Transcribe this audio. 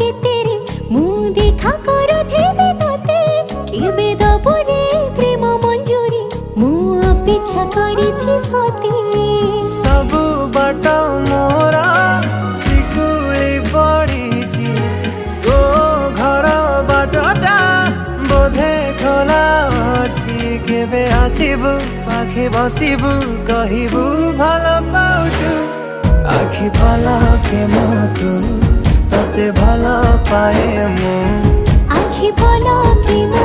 केतेरे मु देखा करुथिबे तोते केबे दबरे प्रेम मंजूरी मु अपेक्षा करिछि सती सब बाट मोरा सिकुली पड़ीछि तो घर बाटटा बोधे खोला अछि केबे आसिबु पाखे बसिबु कहिबु भल पाउछु आखि पलके मोतु तते भल पाए मु आखि पलके मो